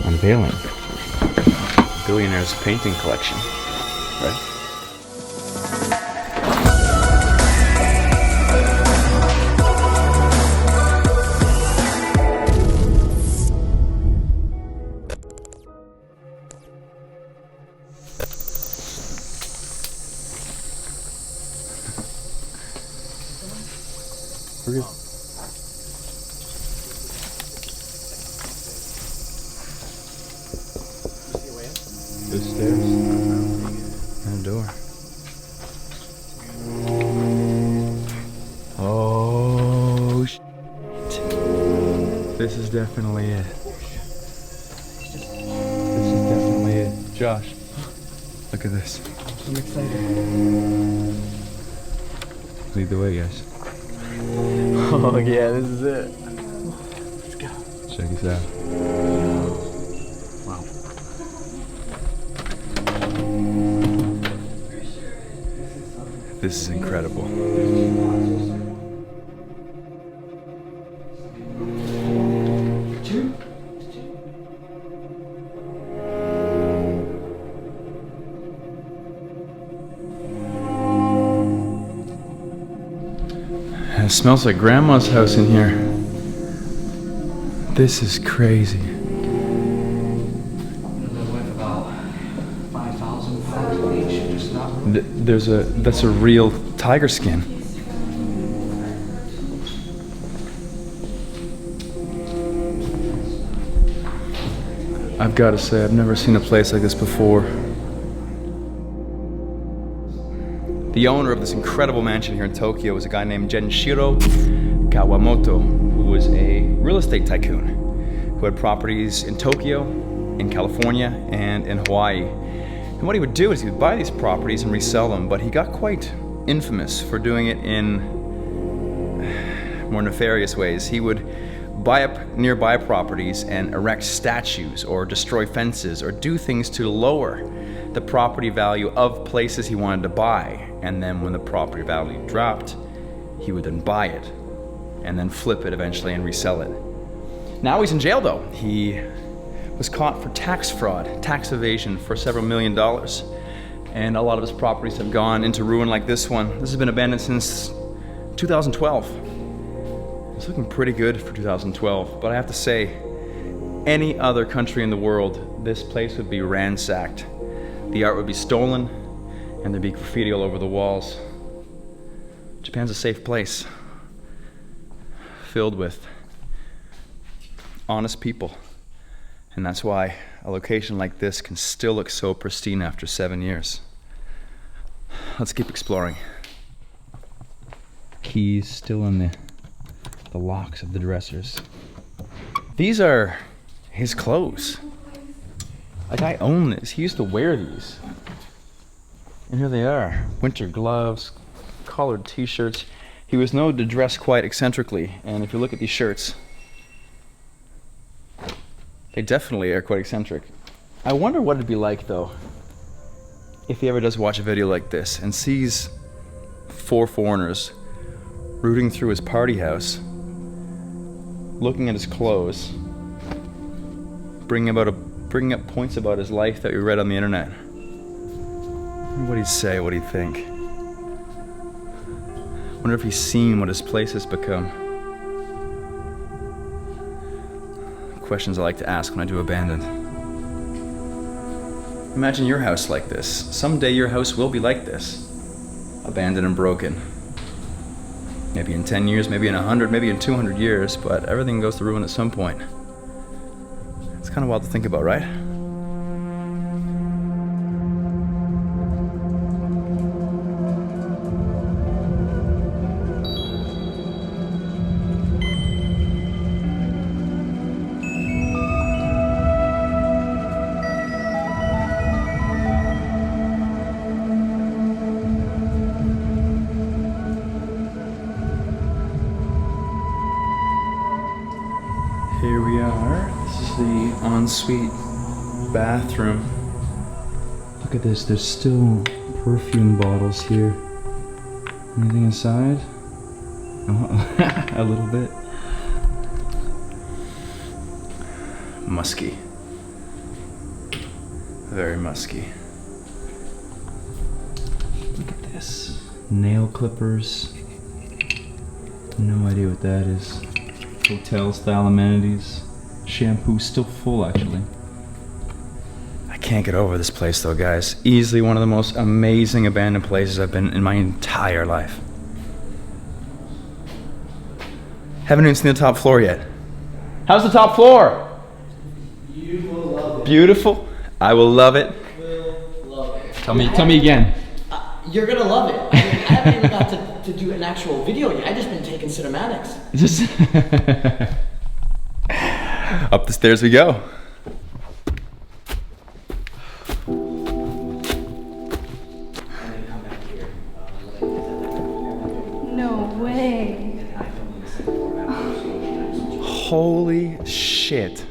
unveiling Billionaire's painting collection, right? We're good. The stairs and a door. Oh shit. This is definitely it. This is definitely it. Josh, look at this. I'm excited. Lead the way, guys. Oh yeah, this is it. Let's go. Check this out. Wow. This is incredible. It smells like Grandma's house in here. This is crazy. That's a real tiger skin. I've got to say, I've never seen a place like this before. The owner of this incredible mansion here in Tokyo is a guy named Genshiro Kawamoto, who was a real estate tycoon who had properties in Tokyo, in California, and in Hawaii. And what he would do is he would buy these properties and resell them, but he got quite infamous for doing it in more nefarious ways. He would buy up nearby properties and erect statues or destroy fences or do things to lower the property value of places he wanted to buy. And then when the property value dropped, he would then buy it and then flip it eventually and resell it. Now he's in jail though. He was caught for tax fraud, tax evasion for several $million. And a lot of his properties have gone into ruin like this one. This has been abandoned since 2012. It's looking pretty good for 2012, but I have to say, any other country in the world, this place would be ransacked. The art would be stolen, and there'd be graffiti all over the walls. Japan's a safe place, filled with honest people. And that's why a location like this can still look so pristine after 7 years. Let's keep exploring. Keys still in the locks of the dressers. These are his clothes. Like, I own this. He used to wear these. And here they are. Winter gloves, collared t-shirts. He was known to dress quite eccentrically. And if you look at these shirts, they definitely are quite eccentric. I wonder what it'd be like, though, if he ever does watch a video like this and sees 4 foreigners rooting through his party house, looking at his clothes, bringing up points about his life that we read on the internet. What he'd say, what he'd think. Wonder if he's seen what his place has become. Questions I like to ask when I do abandoned. Imagine your house like this. Someday your house will be like this. Abandoned and broken. Maybe in 10 years, maybe in 100, maybe in 200 years, but everything goes to ruin at some point. It's kind of wild to think about, right? Here we are. This is the ensuite bathroom. Look at this, there's still perfume bottles here. Anything inside? Oh, a little bit. musky. Very musky. Look at this. Nail clippers. No idea what that is. Hotel style amenities. Shampoo still full actually. I can't get over this place though, guys. Easily one of the most amazing abandoned places I've been in my entire life. Haven't even seen the top floor yet. How's the top floor? You will love it. Beautiful. I will love it. Will love it. Tell me again. You're gonna love it. I mean, I haven't even got to do an actual video yet. I've just been taking cinematics. Up the stairs we go. No way. Holy shit.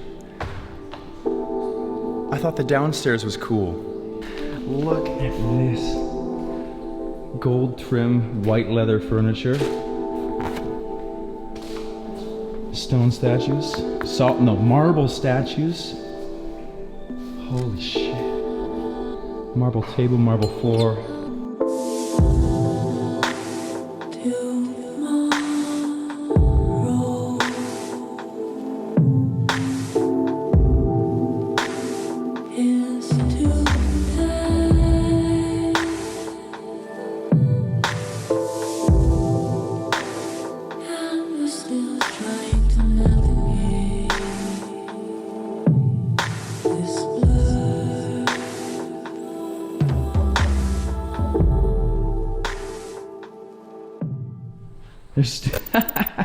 I thought the downstairs was cool. Look at this. Gold trim, white leather furniture. Stone statues. Marble statues. Holy shit. Marble table, marble floor.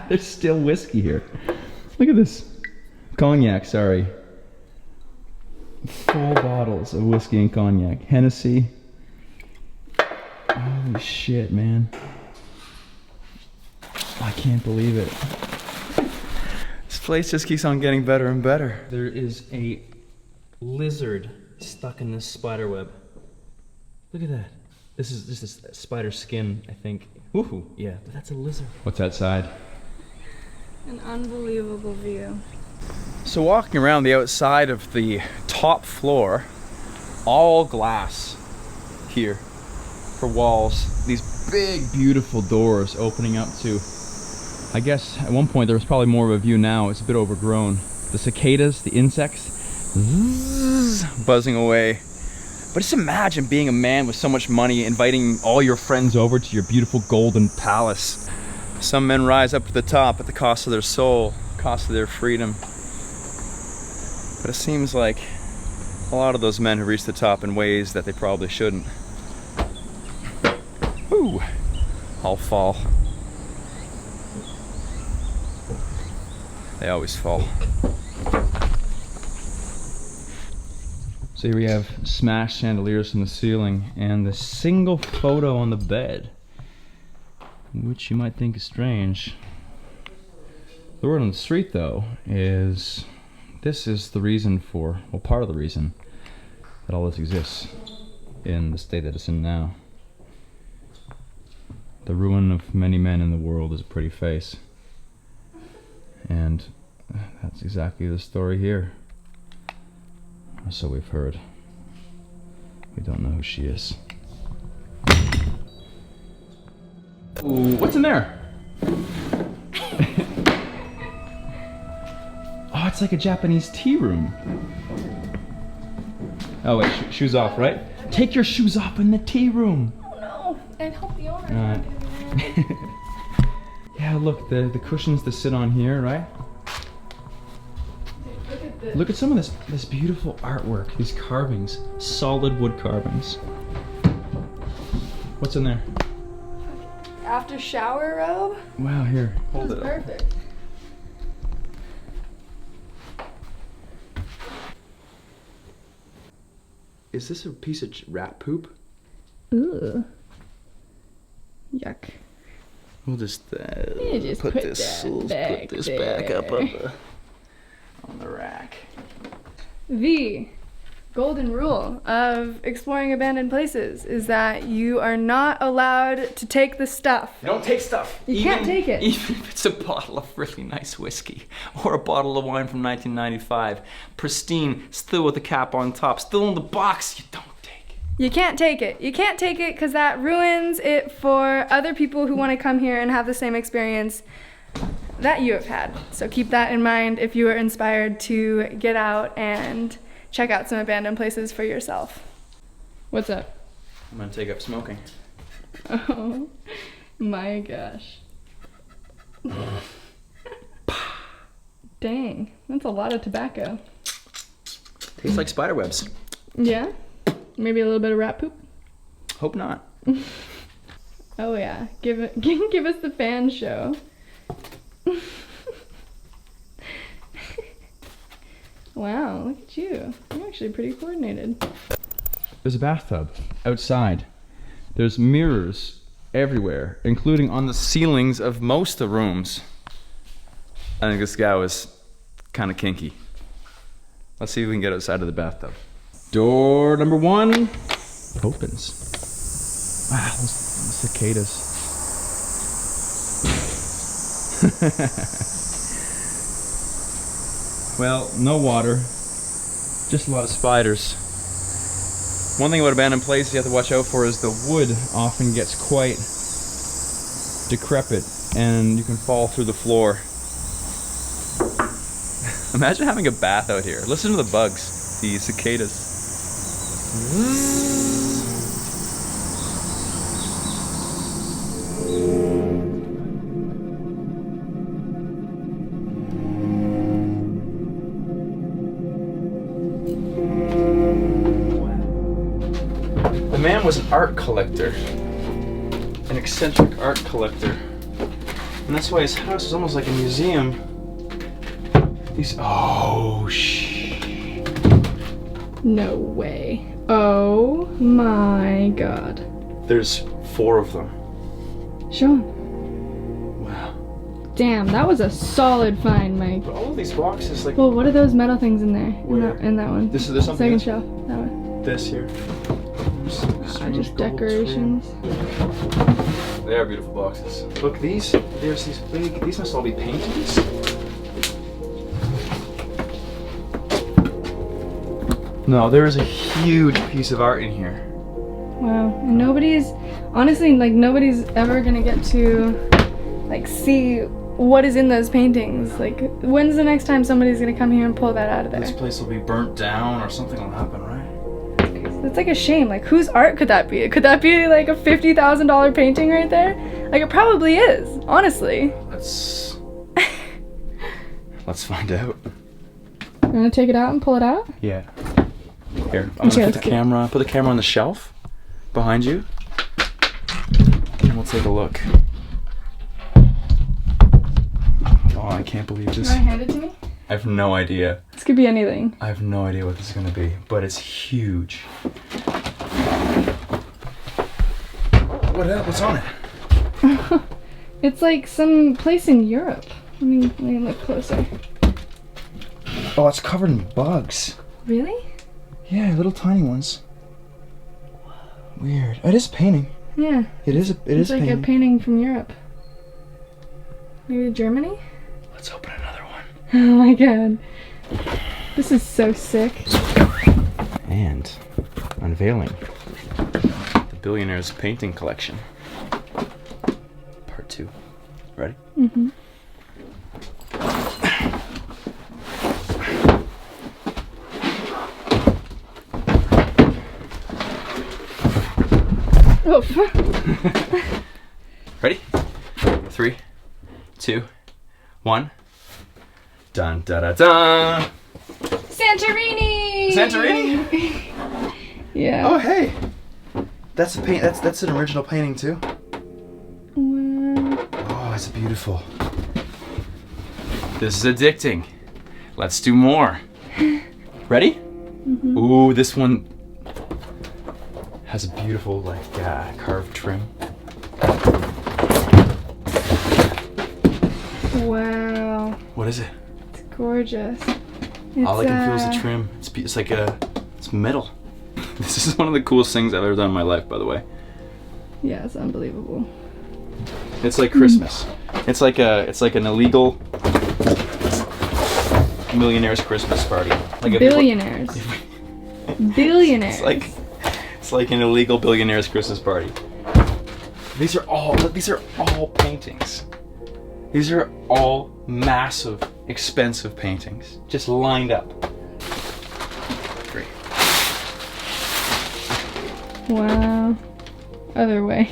There's still whiskey here. Look at this. Cognac, sorry. Full bottles of whiskey and cognac. Hennessy. Holy shit, man. I can't believe it. This place just keeps on getting better and better. There is a lizard stuck in this spider web. Look at that. This is just a spider skin, I think. Woohoo! Yeah, that's a lizard. What's that side? An unbelievable view. So walking around the outside of the top floor, all glass here for walls. These big, beautiful doors opening up to, I guess at one point there was probably more of a view. Now it's a bit overgrown. The cicadas, the insects, buzzing away. But just imagine being a man with so much money, inviting all your friends over to your beautiful golden palace. Some men rise up to the top at the cost of their soul, cost of their freedom. But it seems like a lot of those men have reached the top in ways that they probably shouldn't. Woo! I'll fall. They always fall. So here we have smashed chandeliers from the ceiling and the single photo on the bed, which you might think is strange. The word on the street though is this is the reason for, well, part of the reason that all this exists in the state that it's in now. The ruin of many men in the world is a pretty face. And that's exactly the story here. Or so we've heard. We don't know who she is. Ooh, what's in there? Oh, it's like a Japanese tea room. Oh wait, shoes off, right? Take your shoes off in the tea room. Oh no, and help the owner. Alright. Yeah, look, the cushions to sit on here, right? Look at some of this beautiful artwork, these carvings, solid wood carvings. What's in there? After shower robe? Wow, here, hold it up. Perfect. Is this a piece of rat poop? Ooh. Yuck. We'll just, just put put this, that we'll back put this back up there. on the rack. V, golden rule of exploring abandoned places is that you are not allowed to take the stuff. You don't take stuff. You can't take it. Even if it's a bottle of really nice whiskey or a bottle of wine from 1995, pristine, still with the cap on top, still in the box, you don't take it. You can't take it. You can't take it because that ruins it for other people who want to come here and have the same experience that you have had. So keep that in mind if you are inspired to get out and check out some abandoned places for yourself. What's up? I'm gonna take up smoking. Oh my gosh. Dang, that's a lot of tobacco. Tastes like spider webs. Yeah? Maybe a little bit of rat poop? Hope not. Oh yeah, give us the fan show. Wow, look at you. You're actually pretty coordinated. There's a bathtub outside. There's mirrors everywhere, including on the ceilings of most of the rooms. I think this guy was kind of kinky. Let's see if we can get outside of the bathtub. Door number 1 opens. Wow, those cicadas. Well, no water, just a lot of spiders. One thing about abandoned places you have to watch out for is the wood often gets quite decrepit and you can fall through the floor. Imagine having a bath out here. Listen to the bugs, the cicadas. The man was an art collector, an eccentric art collector, and that's why his house is almost like a museum. Oh, shh. No way. Oh my god. There's 4 of them. Show him. Wow. Damn, that was a solid find, Mike. But all of these boxes, like Well, what are those metal things in there? Where? In that one. There's something Second else. shelf. That one. This here. Just decorations. They are beautiful boxes. Look, there's these big, these must all be paintings. No, there is a huge piece of art in here. Wow. And honestly, like nobody's ever gonna get to like see what is in those paintings. Like, when's the next time somebody's gonna come here and pull that out of there? This place will be burnt down or something will happen, right? That's like a shame. Like, whose art could that be? Could that be like a $50,000 painting right there? Like, it probably is, honestly. Let's find out. You wanna take it out and pull it out? Yeah. Here, I'm gonna put the camera on the shelf behind you, and we'll take a look. Oh, I can't believe this. You wanna hand it to me? I have no idea. This could be anything. I have no idea what this is gonna be, but it's huge. What's on it? It's like some place in Europe. Let me look closer. Oh, it's covered in bugs. Really? Yeah, little tiny ones. Weird. It is a painting. Yeah. It is It's like painting. a painting from Europe. Maybe Germany? Let's open another one. Oh my god. This is so sick. And unveiling the Billionaire's painting collection. Part 2. Ready? Mm-hmm. Oh. Ready? 3, 2, 1. Dun da da dun. Santorini! Santorini? Yeah. Oh hey, that's a paint. That's an original painting too. Wow. Oh, it's beautiful. This is addicting. Let's do more. Ready? Mm-hmm. Ooh, this one has a beautiful carved trim. Wow. What is it? It's gorgeous. All I can feel is the trim. It's like a It's metal. This is one of the coolest things I've ever done in my life, by the way. Yeah, it's unbelievable. It's like Christmas. It's like an illegal millionaire's Christmas party. Like Billionaires. Billionaires. It's like an illegal billionaire's Christmas party. These are all paintings. These are all massive, expensive paintings, just lined up. Great. Wow. Other way.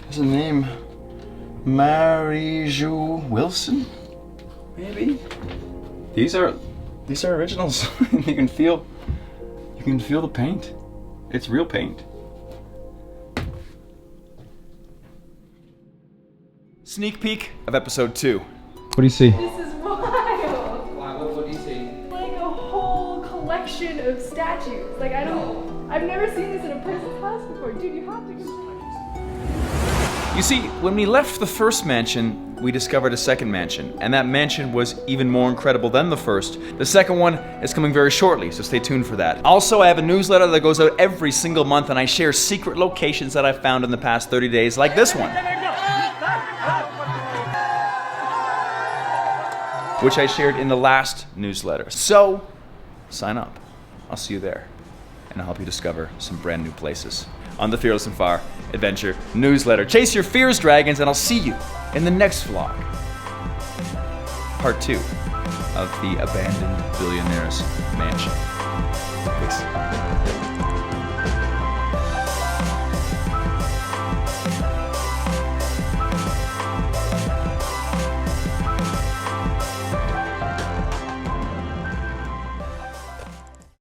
There's a name. Mary Jo Wilson? Maybe? These are originals. You can feel the paint. It's real paint. Sneak peek of episode 2. What do you see? This is wild. What do you see? Like a whole collection of statues. Like I've never seen this in a person's house before. Dude, you have to go. You see, when we left the first mansion, we discovered a second mansion, and that mansion was even more incredible than the first. The second one is coming very shortly, so stay tuned for that. Also, I have a newsletter that goes out every single month, and I share secret locations that I've found in the past 30 days, like this one, which I shared in the last newsletter. So, sign up. I'll see you there, and I'll help you discover some brand new places. On the Fearless and Far Adventure newsletter. Chase your fears, dragons, and I'll see you in the next vlog. Part 2 of the abandoned billionaire's mansion. Peace.